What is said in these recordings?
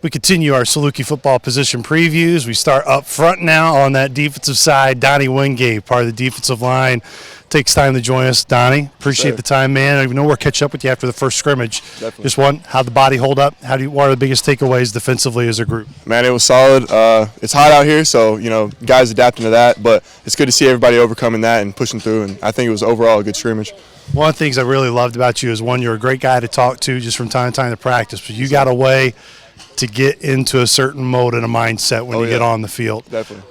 We continue our Saluki football position previews. We start up front now on that defensive side. Donnie Wingate, part of the defensive line, takes time to join us. Donnie, appreciate the time, man. I even know we'll catch up with you after the first scrimmage. Definitely. Just how'd the body hold up? What are the biggest takeaways defensively as a group? Man, it was solid. It's hot out here, so, guys adapting to that. But it's good to see everybody overcoming that and pushing through. And I think it was overall a good scrimmage. One of the things I really loved about you is, one, you're a great guy to talk to just from time to time to practice. But you got a way to get into a certain mode and a mindset when you get on the field. Definitely.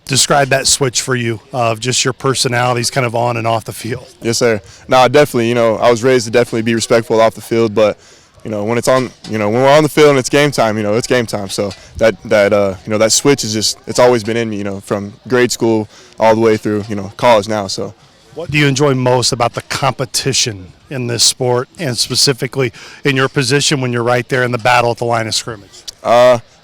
Describe that switch for you of just your personalities kind of on and off the field. Yes, sir. No, definitely. I was raised to definitely be respectful off the field, but when it's on, when we're on the field and it's game time, it's game time. So that switch is it's always been in me, from grade school all the way through, college now. So. What do you enjoy most about the competition in this sport, and specifically in your position when you're right there in the battle at the line of scrimmage?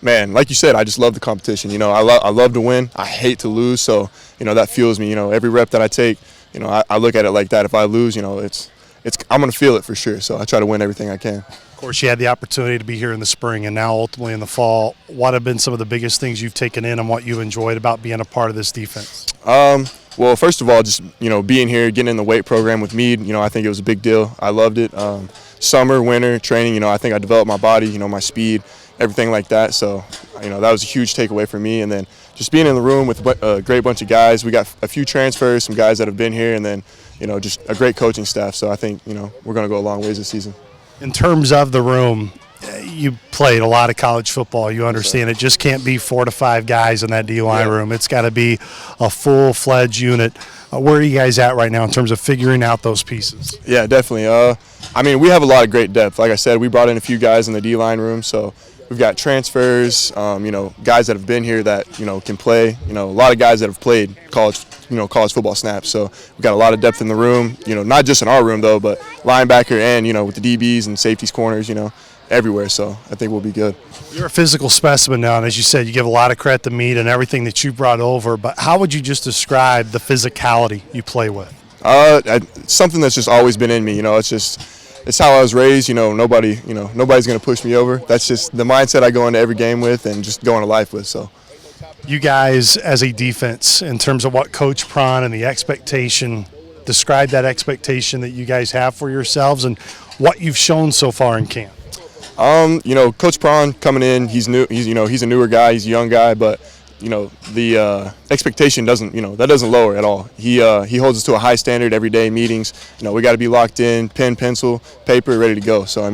Man, like you said, I just love the competition. I love to win. I hate to lose, so that fuels me. Every rep that I take, I look at it like that. If I lose, I'm gonna feel it for sure. So I try to win everything I can. Of course, you had the opportunity to be here in the spring and now ultimately in the fall. What have been some of the biggest things you've taken in and what you've enjoyed about being a part of this defense? Well, first of all, just being here, getting in the weight program with Meade, I think it was a big deal. I loved it. Summer, winter training, I think I developed my body, my speed, everything like that. So, that was a huge takeaway for me. And then just being in the room with a great bunch of guys. We got a few transfers, some guys that have been here, and then just a great coaching staff. So I think we're going to go a long ways this season. In terms of the room, you played a lot of college football. You understand it just can't be 4 to 5 guys in that D-line room. It's got to be a full-fledged unit. Where are you guys at right now in terms of figuring out those pieces? Yeah, definitely. We have a lot of great depth. Like I said, we brought in a few guys in the D-line room, so we've got transfers, guys that have been here that, can play, a lot of guys that have played college football snaps. So we've got a lot of depth in the room, not just in our room though, but linebacker and, with the DBs and safeties, corners, everywhere. So I think we'll be good. You're a physical specimen now, and as you said, you give a lot of credit to Meade and everything that you brought over, but how would you just describe the physicality you play with? Something that's just always been in me, it's how I was raised, nobody's going to push me over. That's just the mindset I go into every game with and just go into life with. So, you guys as a defense, in terms of what Coach Prawn and the expectation, describe that expectation that you guys have for yourselves and what you've shown so far in camp. Coach Prawn coming in, he's new. He's a newer guy. He's a young guy, but the expectation doesn't lower at all. He holds us to a high standard every day. Meetings, we got to be locked in, pen, pencil, paper, ready to go. So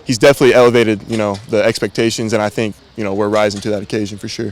he's definitely elevated the expectations, and I think we're rising to that occasion for sure.